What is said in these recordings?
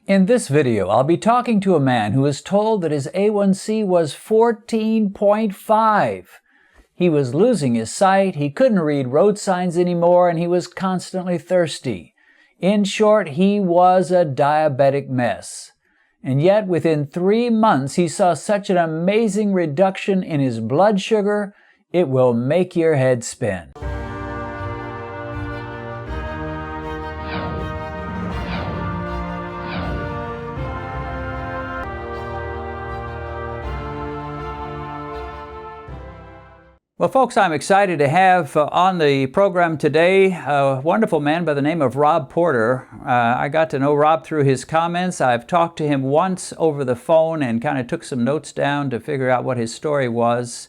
In this video, I'll be talking to a man who was told that his A1c was 14.5. He was losing his sight, he couldn't read road signs anymore, and he was constantly thirsty. In short, he was a diabetic mess. And yet, within 3 months, he saw such an amazing reduction in his blood sugar, it will make your head spin. Well, folks, I'm excited to have on the program today a wonderful man by the name of Rob Porter. I got to know Rob through his comments. I've talked to him once over the phone and kind of took some notes down to figure out what his story was.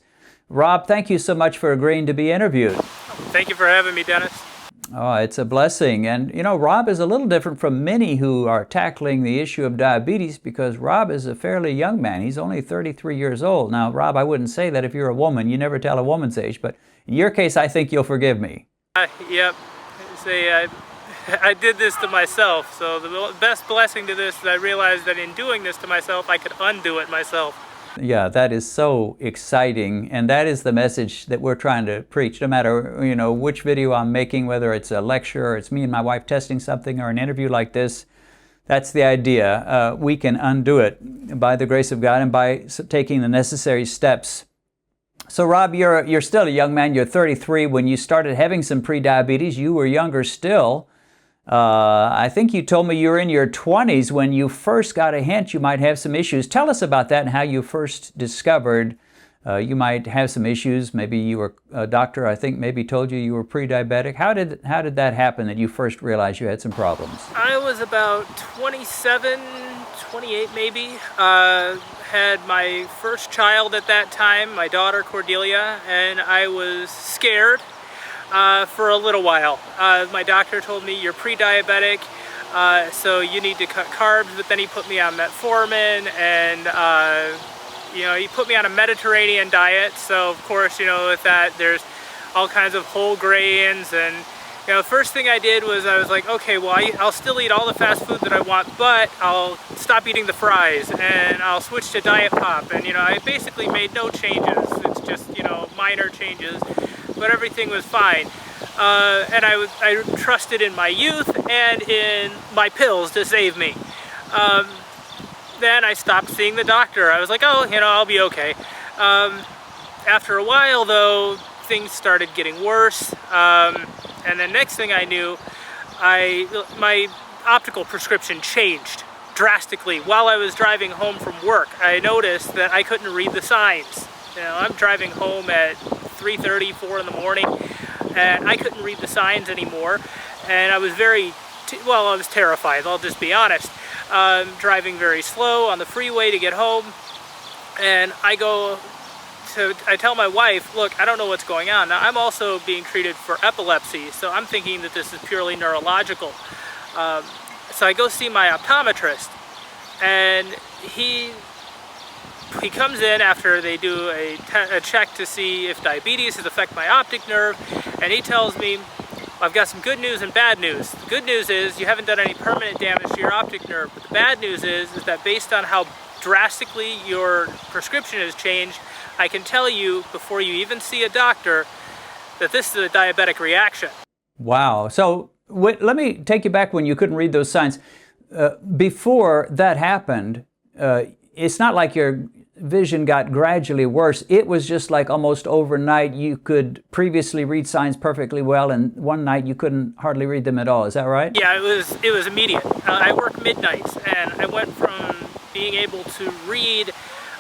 Rob, thank you so much for agreeing to be interviewed. Thank you for having me, Dennis. Oh, it's a blessing. And, you know, Rob is a little different from many who are tackling the issue of diabetes because Rob is a fairly young man. He's only 33 years old. Now, Rob, I wouldn't say that if you're a woman. You never tell a woman's age. But in your case, I think you'll forgive me. Yep. I did this to myself. So the best blessing to this is I realized that in doing this to myself, I could undo it myself. Yeah, that is so exciting, and that is the message that we're trying to preach. No matter, you know, which video I'm making, whether it's a lecture or it's me and my wife testing something or an interview like this, that's the idea. We can undo it by the grace of God and by taking the necessary steps. So, Rob, you're still a young man. You're 33. When you started having some pre-diabetes, you were younger still. I think you told me you were in your 20s when you first got a hint you might have some issues. Tell us about that and how you first discovered you might have some issues. Maybe you were a doctor, I think, maybe told you you were pre-diabetic. How did that happen that you first realized you had some problems? I was about 27, 28 maybe. Had my first child at that time, my daughter Cordelia, and I was scared. For a little while. My doctor told me you're pre-diabetic, so you need to cut carbs, but then he put me on metformin and he put me on a Mediterranean diet. So of course, with that there's all kinds of whole grains, and the first thing I did was I was like, okay, well I'll still eat all the fast food that I want, but I'll stop eating the fries and I'll switch to Diet Pop. And I basically made no changes. It's just minor changes. But everything was fine, and I trusted in my youth and in my pills to save me. Then I stopped seeing the doctor. I was like, oh, I'll be okay. After a while, though, things started getting worse, and the next thing I knew, my optical prescription changed drastically. While I was driving home from work, I noticed that I couldn't read the signs. I'm driving home at 3:30, 4 in the morning, and I couldn't read the signs anymore, and I was I was terrified, I'll just be honest. Driving very slow on the freeway to get home, and I tell my wife, look, I don't know what's going on. Now, I'm also being treated for epilepsy, so I'm thinking that this is purely neurological. So I go see my optometrist, and he comes in after they do a check to see if diabetes has affected my optic nerve, and he tells me, I've got some good news and bad news. The good news is you haven't done any permanent damage to your optic nerve, but the bad news is that based on how drastically your prescription has changed, I can tell you before you even see a doctor that this is a diabetic reaction. Wow. So let me take you back when you couldn't read those signs. Before that happened, it's not like your vision got gradually worse. It was just like almost overnight. You could previously read signs perfectly well, and one night you couldn't hardly read them at all. Is that right? Yeah, it was immediate. I work midnights, and I went from being able to read.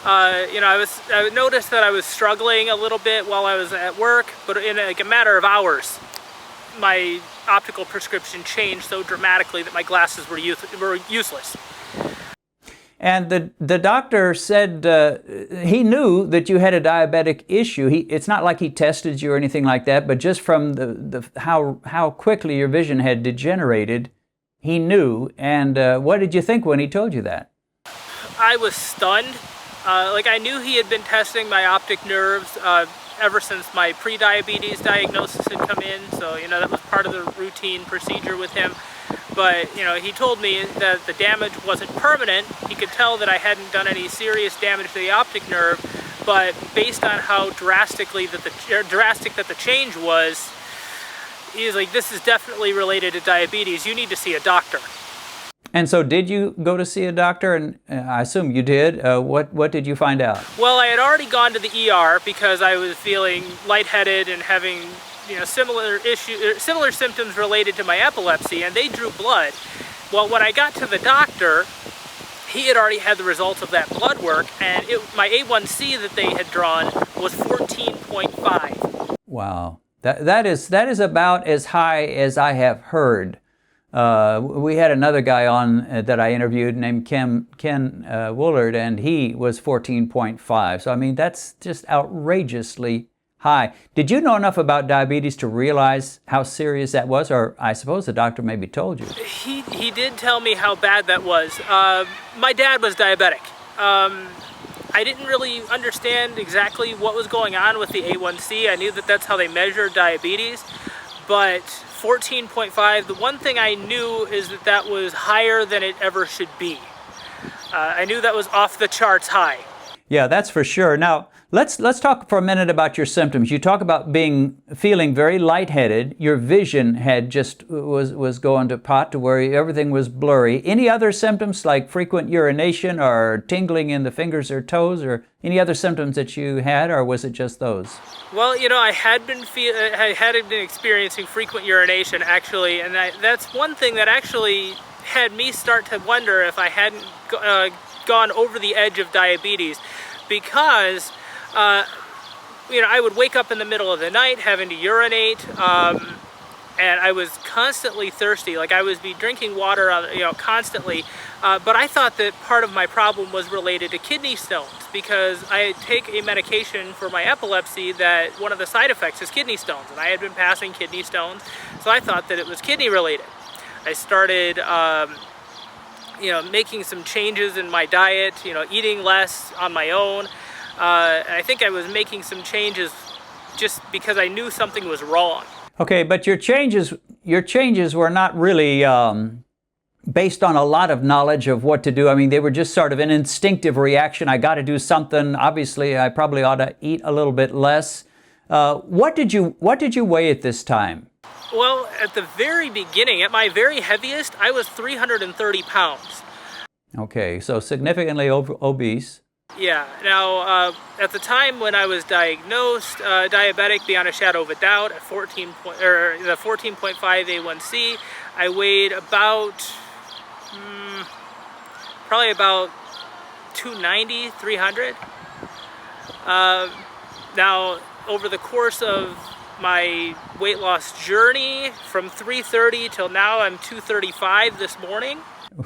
I noticed that I was struggling a little bit while I was at work, but in a matter of hours, my optical prescription changed so dramatically that my glasses were useless. And the doctor said he knew that you had a diabetic issue. It's not like he tested you or anything like that, but just from how quickly your vision had degenerated, he knew. And what did you think when he told you that? I was stunned. I knew he had been testing my optic nerves ever since my pre-diabetes diagnosis had come in. So, that was part of the routine procedure with him. But, he told me that the damage wasn't permanent. He could tell that I hadn't done any serious damage to the optic nerve, but based on how drastic that the change was, he's like, this is definitely related to diabetes. You need to see a doctor. And so did you go to see a doctor? And I assume you did. What did you find out? Well, I had already gone to the ER because I was feeling lightheaded and having similar symptoms related to my epilepsy, and they drew blood. Well, when I got to the doctor, he had already had the results of that blood work, and my A1c that they had drawn was 14.5. Wow. That is about as high as I have heard. We had another guy on that I interviewed named Ken Woolard, and he was 14.5. So, I mean, that's just outrageously high. Did you know enough about diabetes to realize how serious that was? Or I suppose the doctor maybe told you. He did tell me how bad that was. My dad was diabetic. I didn't really understand exactly what was going on with the A1c. I knew that that's how they measure diabetes, but 14.5, the one thing I knew is that that was higher than it ever should be. I knew that was off the charts high. Yeah, that's for sure. Now, let's talk for a minute about your symptoms. You talk about feeling very lightheaded. Your vision was going to pot to where everything was blurry. Any other symptoms like frequent urination or tingling in the fingers or toes, or any other symptoms that you had, or was it just those? Well, I had been experiencing frequent urination actually, and that's one thing that actually had me start to wonder if I hadn't gone over the edge of diabetes, because I would wake up in the middle of the night having to urinate, and I was constantly thirsty. Like I would be drinking water, constantly. But I thought that part of my problem was related to kidney stones, because I take a medication for my epilepsy that one of the side effects is kidney stones, and I had been passing kidney stones, so I thought that it was kidney related. I started making some changes in my diet, eating less on my own. And I think I was making some changes just because I knew something was wrong. Okay, but your changes were not really based on a lot of knowledge of what to do. I mean, they were just sort of an instinctive reaction. I got to do something. Obviously, I probably ought to eat a little bit less. What did you weigh at this time? Well, at the very beginning, at my very heaviest, I was 330 pounds. Okay, so significantly obese. Yeah. Now, at the time when I was diagnosed diabetic beyond a shadow of a doubt at the 14.5 A1c, I weighed probably about 290, 300. Now, over the course of my weight loss journey from 330 till now, I'm 235 this morning.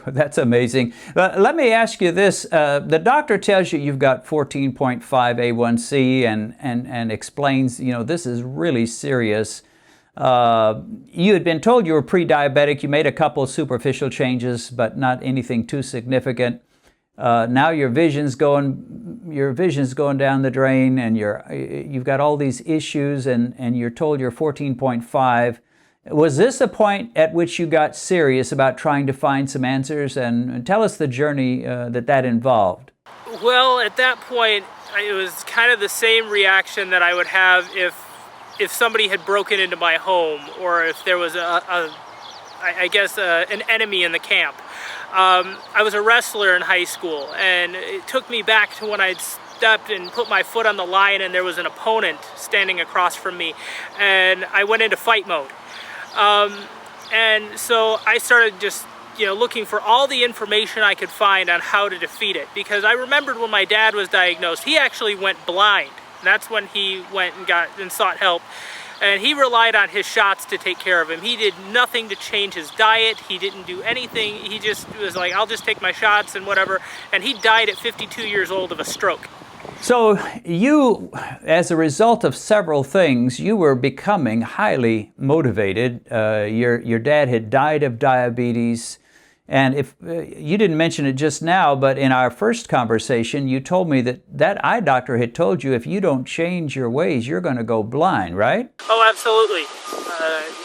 That's amazing. Let me ask you this. The doctor tells you you've got 14.5 A1c and explains, this is really serious. You had been told you were pre-diabetic. You made a couple of superficial changes, but not anything too significant. Now your vision's going down the drain, and you've got all these issues, and you're told you're 14.5. Was this a point at which you got serious about trying to find some answers? And tell us the journey that involved. Well, at that point, it was kind of the same reaction that I would have if somebody had broken into my home, or if there was an enemy in the camp. I was a wrestler in high school, and it took me back to when I'd stepped and put my foot on the line and there was an opponent standing across from me, and I went into fight mode. And so I started just, looking for all the information I could find on how to defeat it, because I remembered when my dad was diagnosed, he actually went blind. That's when he went and sought help. And he relied on his shots to take care of him. He did nothing to change his diet. He didn't do anything. He just was like, I'll just take my shots and whatever. And he died at 52 years old of a stroke. So you, as a result of several things, you were becoming highly motivated. Your dad had died of diabetes. And if you didn't mention it just now, but in our first conversation, you told me that eye doctor had told you if you don't change your ways, you're going to go blind, right? Oh, absolutely.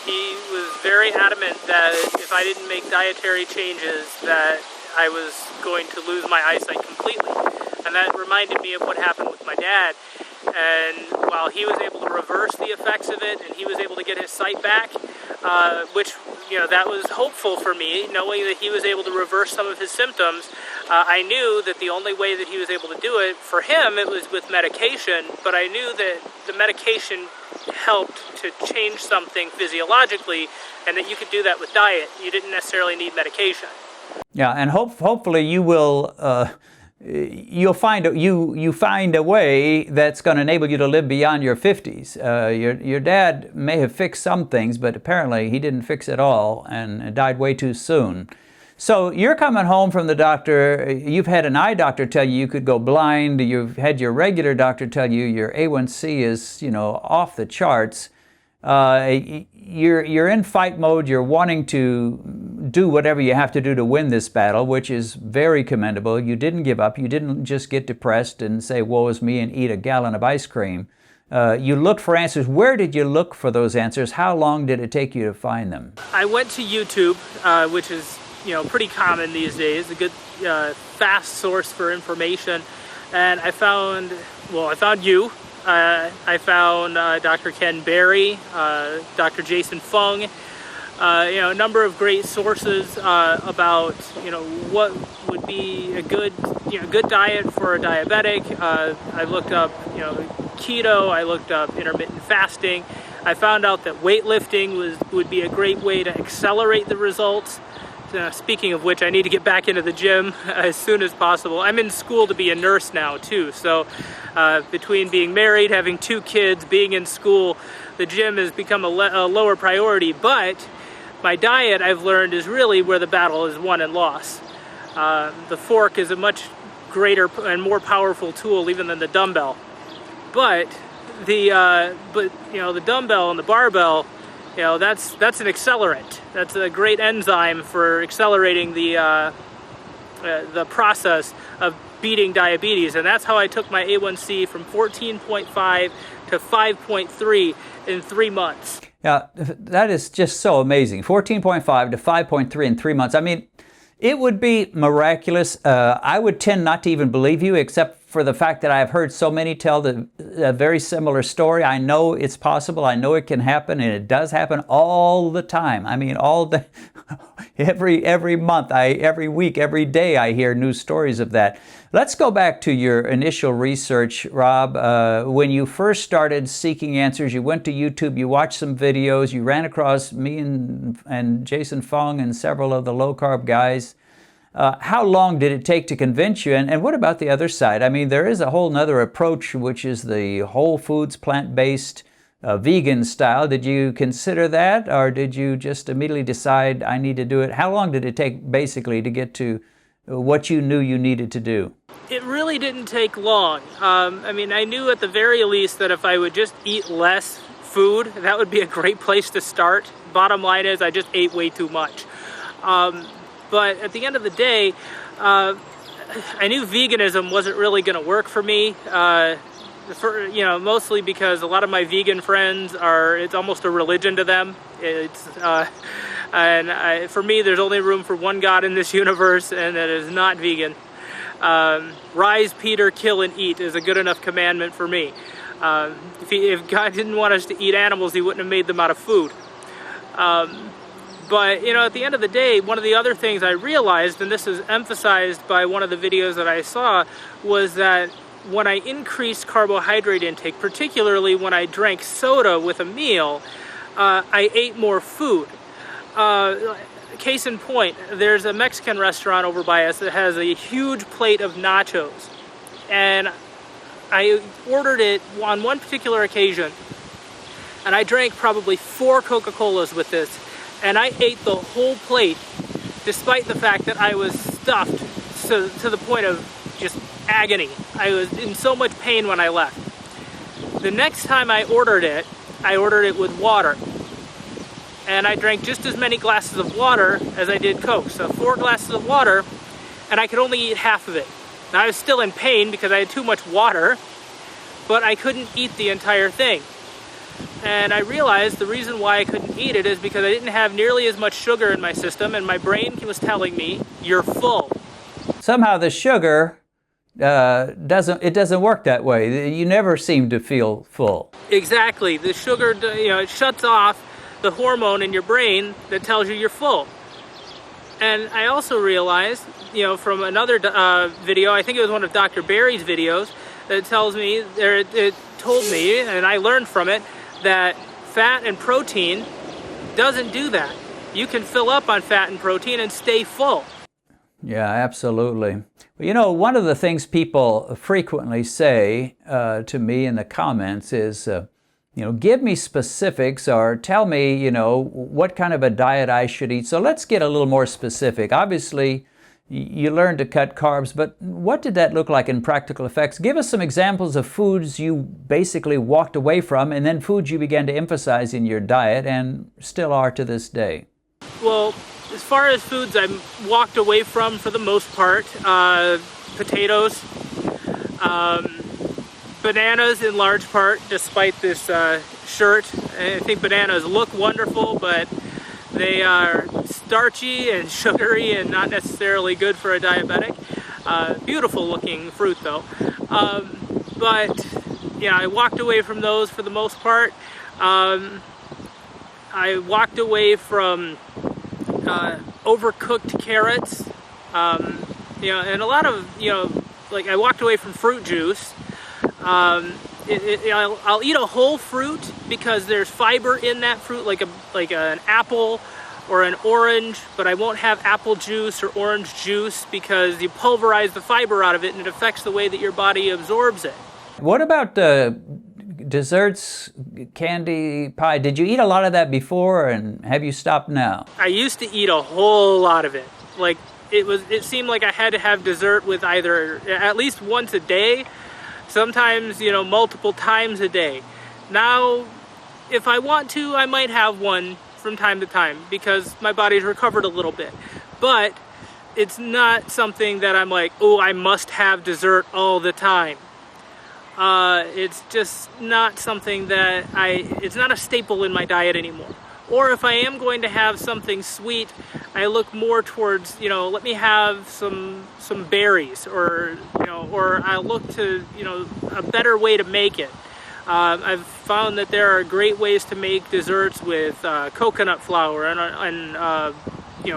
He was very very adamant that if I didn't make dietary changes, that I was going to lose my eyesight completely. And that reminded me of what happened with my dad. And while he was able to reverse the effects of it, and he was able to get his sight back, which, you know, that was hopeful for me, knowing that he was able to reverse some of his symptoms. I knew that the only way that he was able to do it, for him, it was with medication, but I knew that the medication helped to change something physiologically, and that you could do that with diet. You didn't necessarily need medication. Yeah, and hopefully you will you'll find you find a way that's going to enable you to live beyond your 50s. Your dad may have fixed some things, but apparently he didn't fix it all and died way too soon. So you're coming home from the doctor. You've had an eye doctor tell you could go blind. You've had your regular doctor tell you your A1c is, you know, off the charts. You're in fight mode. You're wanting to do whatever you have to do to win this battle, which is very commendable. You didn't give up. You didn't just get depressed and say, woe is me, and eat a gallon of ice cream. You looked for answers. Where did you look for those answers? How long did it take you to find them? I went to YouTube, which is, you know, pretty common these days, a good fast source for information. And I found you. I found Dr. Ken Berry, Dr. Jason Fung, a number of great sources about, what would be a good diet for a diabetic. I looked up, keto. I looked up intermittent fasting. I found out that weightlifting would be a great way to accelerate the results. Speaking of which, I need to get back into the gym as soon as possible. I'm in school to be a nurse now too, so between being married, having 2 kids, being in school, the gym has become a lower priority. But my diet, I've learned, is really where the battle is won and lost. The fork is a much greater and more powerful tool even than the dumbbell. But the dumbbell and the barbell, that's an accelerant. That's a great enzyme for accelerating the process of beating diabetes. And that's how I took my A1c from 14.5 to 5.3 in 3 months. Yeah, that is just so amazing. 14.5 to 5.3 in 3 months. I mean, it would be miraculous. I would tend not to even believe you, except for the fact that I've heard so many tell a very similar story. I know it's possible. I know it can happen, and it does happen all the time. I mean, every month, every week, every day, I hear new stories of that. Let's go back to your initial research, Rob. When you first started seeking answers, you went to YouTube, you watched some videos, you ran across me and Jason Fung and several of the low-carb guys. How long did it take to convince you? And what about the other side? I mean, there is a whole nother approach, which is the whole foods, plant-based, vegan style. Did you consider that, or did you just immediately decide, I need to do it? How long did it take, basically, to get to what you knew you needed to do? It really didn't take long. I knew at the very least that if I would just eat less food, that would be a great place to start. Bottom line is, I just ate way too much. But at the end of the day, I knew veganism wasn't really going to work for me. Mostly because a lot of my vegan friends it's almost a religion to them. For me, there's only room for one God in this universe, and that is not vegan. Rise, Peter, kill and eat is a good enough commandment for me. If God didn't want us to eat animals, He wouldn't have made them out of food. But, at the end of the day, one of the other things I realized, and this is emphasized by one of the videos that I saw, was that when I increased carbohydrate intake, particularly when I drank soda with a meal, I ate more food. Case in point, there's a Mexican restaurant over by us that has a huge plate of nachos. And I ordered it on one particular occasion, and I drank probably 4 Coca-Colas with this. And I ate the whole plate, despite the fact that I was stuffed to the point of just agony. I was in so much pain when I left. The next time I ordered it with water. And I drank just as many glasses of water as I did Coke. So 4 glasses of water, and I could only eat half of it. Now I was still in pain because I had too much water, but I couldn't eat the entire thing. And I realized the reason why I couldn't eat it is because I didn't have nearly as much sugar in my system, and my brain was telling me, you're full. Somehow the sugar doesn't work that way. You never seem to feel full. Exactly. The sugar, it shuts off the hormone in your brain that tells you you're full. And I also realized, from another video, I think it was one of Dr. Barry's videos, that tells me, it told me, and I learned from it, that fat and protein doesn't do that. You can fill up on fat and protein and stay full. Yeah, absolutely. One of the things people frequently say to me in the comments is, give me specifics or tell me, what kind of a diet I should eat. So let's get a little more specific. Obviously, you learned to cut carbs, but what did that look like in practical effects? Give us some examples of foods you basically walked away from and then foods you began to emphasize in your diet and still are to this day. Well, as far as foods I walked away from for the most part, potatoes, bananas in large part, despite this shirt. I think bananas look wonderful, but they are starchy and sugary and not necessarily good for a diabetic. Beautiful looking fruit though. But yeah, I walked away from those for the most part. I walked away from overcooked carrots, and a lot of, like I walked away from fruit juice. I'll eat a whole fruit because there's fiber in that fruit, like an apple or an orange, but I won't have apple juice or orange juice because you pulverize the fiber out of it and it affects the way that your body absorbs it. What about desserts, candy, pie? Did you eat a lot of that before, and have you stopped now? I used to eat a whole lot of it. Like it seemed like I had to have dessert with either at least once a day, sometimes, multiple times a day. Now, if I want to, I might have one from time to time because my body's recovered a little bit. But it's not something that I'm like, oh, I must have dessert all the time. It's just not something that it's not a staple in my diet anymore. Or if I am going to have something sweet, I look more towards, let me have some berries, or I look to, a better way to make it. I've found that there are great ways to make desserts with coconut flour and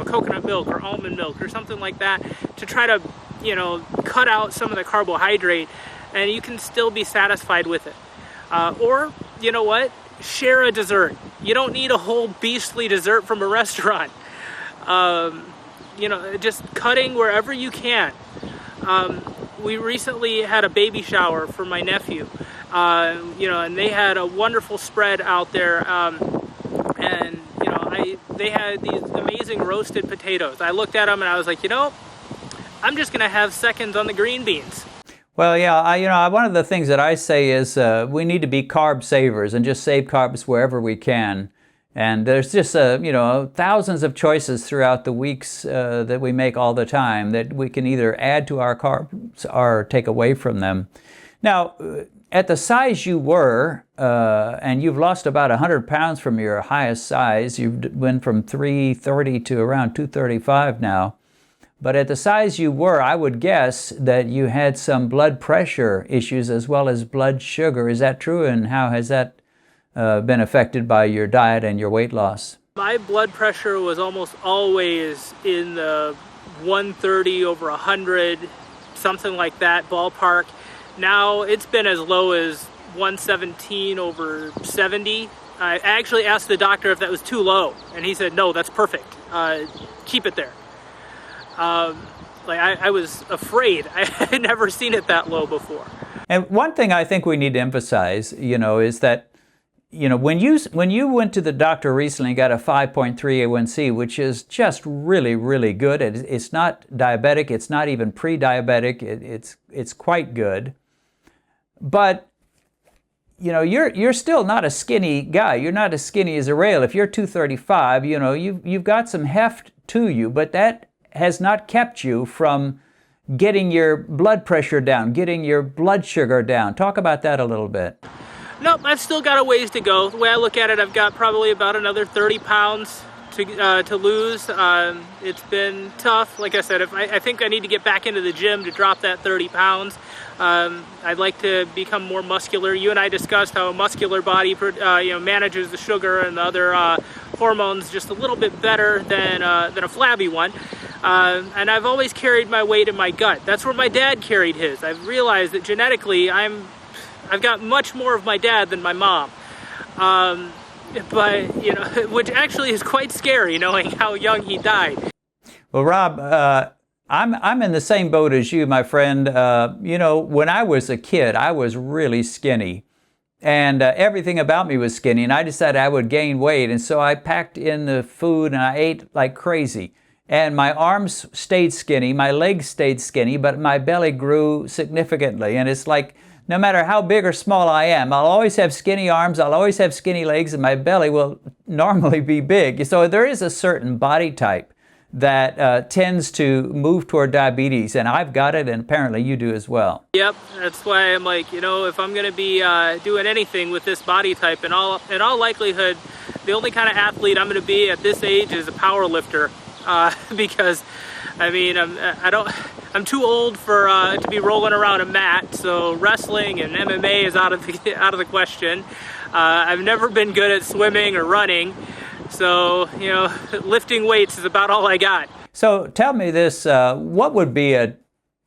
coconut milk or almond milk or something like that to try to, cut out some of the carbohydrate, and you can still be satisfied with it. Or, share a dessert. You don't need a whole beastly dessert from a restaurant. Just cutting wherever you can. We recently had a baby shower for my nephew, and they had a wonderful spread out there, and they had these amazing roasted potatoes. I looked at them and I was like, I'm just gonna have seconds on the green beans. Well, yeah, one of the things that I say is we need to be carb savers and just save carbs wherever we can. And there's just, thousands of choices throughout the weeks that we make all the time that we can either add to our carbs or take away from them. Now, at the size you were, and you've lost about 100 pounds from your highest size, you went from 330 to around 235 now. But at the size you were, I would guess that you had some blood pressure issues as well as blood sugar. Is that true? And how has that been affected by your diet and your weight loss? My blood pressure was almost always in the 130 over 100, something like that ballpark. Now it's been as low as 117 over 70. I actually asked the doctor if that was too low, and he said, no, that's perfect. Keep it there. I was afraid. I had never seen it that low before. And one thing I think we need to emphasize, is that, when you went to the doctor recently and got a 5.3 A1c, which is just really, really good. It's not diabetic. It's not even pre-diabetic. It's quite good. But, you're still not a skinny guy. You're not as skinny as a rail. If you're 235, you've got some heft to you, but that has not kept you from getting your blood pressure down, getting your blood sugar down. Talk about that a little bit. Nope, I've still got a ways to go. The way I look at it, I've got probably about another 30 pounds to lose. It's been tough. Like I said, I think I need to get back into the gym to drop that 30 pounds. I'd like to become more muscular. You and I discussed how a muscular body manages the sugar and the other hormones just a little bit better than a flabby one. And I've always carried my weight in my gut. That's where my dad carried his. I've realized that genetically I've got much more of my dad than my mom. But, which actually is quite scary knowing how young he died. Well, Rob, I'm in the same boat as you, my friend. When I was a kid, I was really skinny. And everything about me was skinny. And I decided I would gain weight. And so I packed in the food and I ate like crazy. And my arms stayed skinny, my legs stayed skinny, but my belly grew significantly. And it's like, no matter how big or small I am, I'll always have skinny arms, I'll always have skinny legs, and my belly will normally be big. So there is a certain body type that tends to move toward diabetes, and I've got it, and apparently you do as well. Yep, that's why I'm like, if I'm going to be doing anything with this body type, in all likelihood, the only kind of athlete I'm going to be at this age is a power lifter, because, I'm too old for to be rolling around a mat, so wrestling and MMA is out of the question. I've never been good at swimming or running, so lifting weights is about all I got. So tell me this: what would be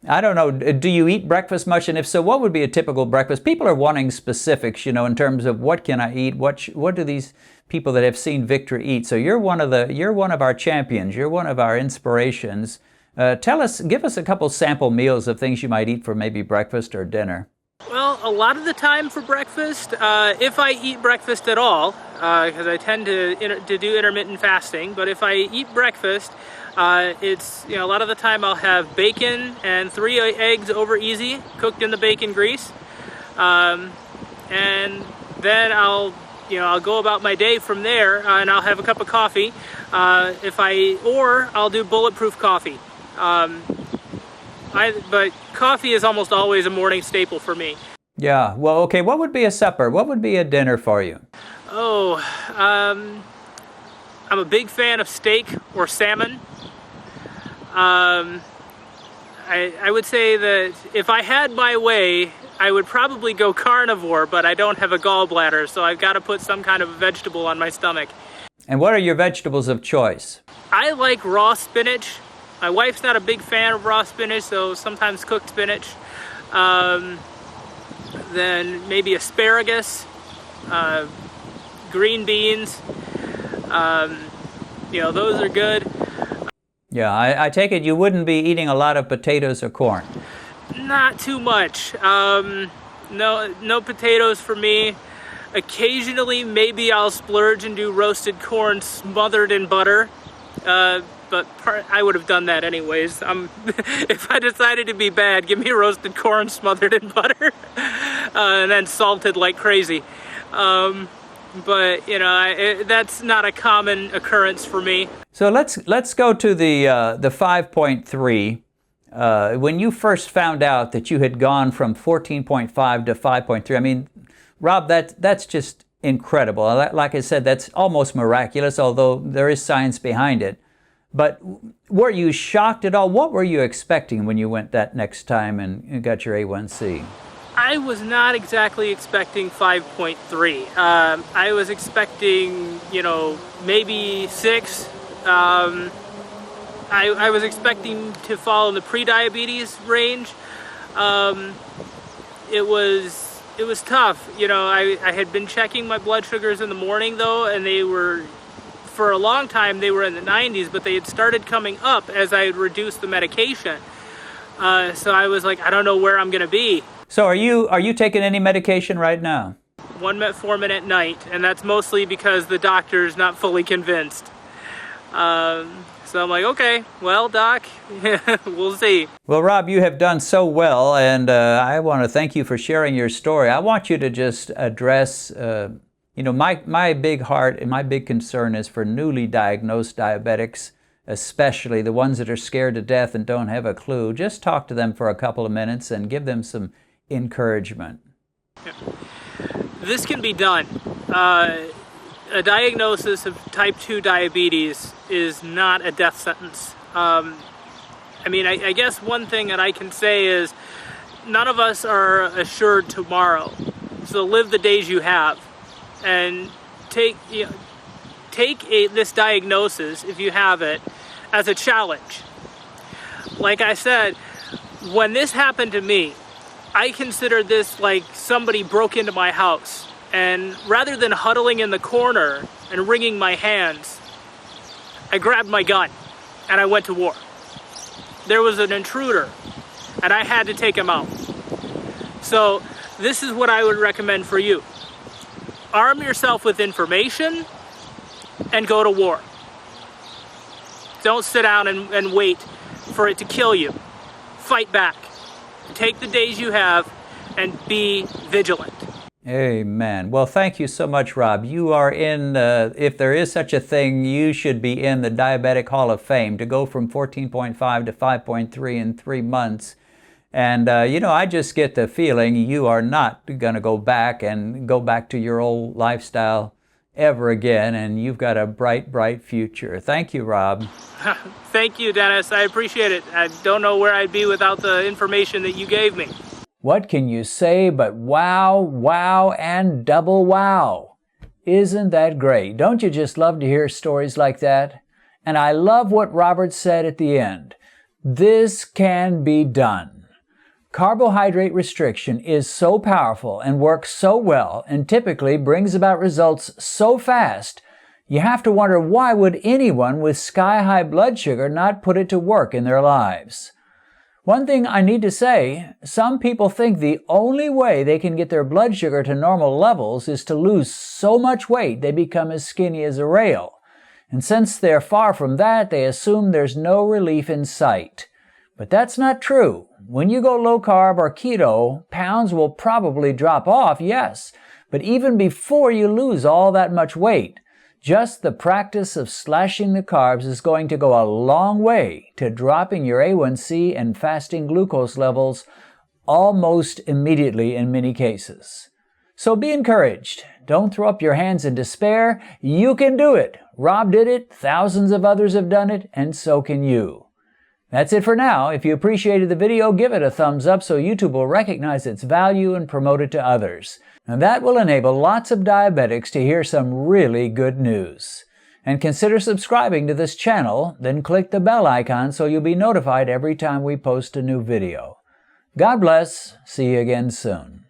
I don't know, do you eat breakfast much? And if so, what would be a typical breakfast? People are wanting specifics, in terms of what can I eat? What do these people that have seen Victor eat? So you're one of our champions. You're one of our inspirations. Give us a couple sample meals of things you might eat for maybe breakfast or dinner. Well, a lot of the time for breakfast, if I eat breakfast at all, because I tend to do intermittent fasting, but if I eat breakfast, it's, a lot of the time I'll have bacon and 3 eggs over easy, cooked in the bacon grease. And then I'll go about my day from there, and I'll have a cup of coffee. Or I'll do bulletproof coffee. But coffee is almost always a morning staple for me. Yeah. Well, okay. What would be a supper? What would be a dinner for you? Oh, I'm a big fan of steak or salmon. I would say that if I had my way, I would probably go carnivore, but I don't have a gallbladder, so I've got to put some kind of vegetable on my stomach. And what are your vegetables of choice? I like raw spinach. My wife's not a big fan of raw spinach, so sometimes cooked spinach. Then maybe asparagus, green beans. Those are good. Yeah, I take it you wouldn't be eating a lot of potatoes or corn. Not too much. No potatoes for me. Occasionally, maybe I'll splurge and do roasted corn smothered in butter. But I would have done that anyways. If I decided to be bad, give me roasted corn smothered in butter, and then salted like crazy. But that's not a common occurrence for me. So let's go to the 5.3. When you first found out that you had gone from 14.5 to 5.3, I mean, Rob, that's just incredible. Like I said, that's almost miraculous, although there is science behind it. But were you shocked at all? What were you expecting when you went that next time and got your A1c? I was not exactly expecting 5.3. I was expecting, maybe 6. I was expecting to fall in the pre-diabetes range. It was tough. I had been checking my blood sugars in the morning though, and for a long time they were in the 90s, but they had started coming up as I had reduced the medication. So I was like, I don't know where I'm going to be. So are you taking any medication right now? One metformin at night, and that's mostly because the doctor's not fully convinced. So I'm like, okay, well, Doc, we'll see. Well, Rob, you have done so well, and I want to thank you for sharing your story. I want you to just address, my big heart and my big concern is for newly diagnosed diabetics, especially the ones that are scared to death and don't have a clue. Just talk to them for a couple of minutes and give them some encouragement. this can be done. A diagnosis of type 2 diabetes is not a death sentence. I mean, I guess one thing that I can say is none of us are assured tomorrow. So live the days you have, and take this diagnosis, if you have it, as a challenge. Like I said, when this happened to me, I considered this like somebody broke into my house. And rather than huddling in the corner and wringing my hands, I grabbed my gun and I went to war. There was an intruder and I had to take him out. So this is what I would recommend for you. Arm yourself with information and go to war. Don't sit down and wait for it to kill you. Fight back. Take the days you have and be vigilant. Amen. Well, thank you so much, Rob. You are in, if there is such a thing, you should be in the Diabetic Hall of Fame. To go from 14.5 to 5.3 in 3 months. And, you know, I just get the feeling you are not going to go back to your old lifestyle ever again. And you've got a bright, bright future. Thank you, Rob. Thank you, Dennis. I appreciate it. I don't know where I'd be without the information that you gave me. What can you say but wow, wow, and double wow? Isn't that great? Don't you just love to hear stories like that? And I love what Robert said at the end. This can be done. Carbohydrate restriction is so powerful and works so well and typically brings about results so fast, you have to wonder why would anyone with sky-high blood sugar not put it to work in their lives? One thing I need to say, some people think the only way they can get their blood sugar to normal levels is to lose so much weight they become as skinny as a rail. And since they're far from that, they assume there's no relief in sight. But that's not true. When you go low carb or keto, pounds will probably drop off, yes, but even before you lose all that much weight, just the practice of slashing the carbs is going to go a long way to dropping your A1c and fasting glucose levels almost immediately in many cases. So be encouraged. Don't throw up your hands in despair. You can do it. Rob did it. Thousands of others have done it, and so can you. That's it for now. If you appreciated the video, give it a thumbs up so YouTube will recognize its value and promote it to others. And that will enable lots of diabetics to hear some really good news. And consider subscribing to this channel, then click the bell icon so you'll be notified every time we post a new video. God bless. See you again soon.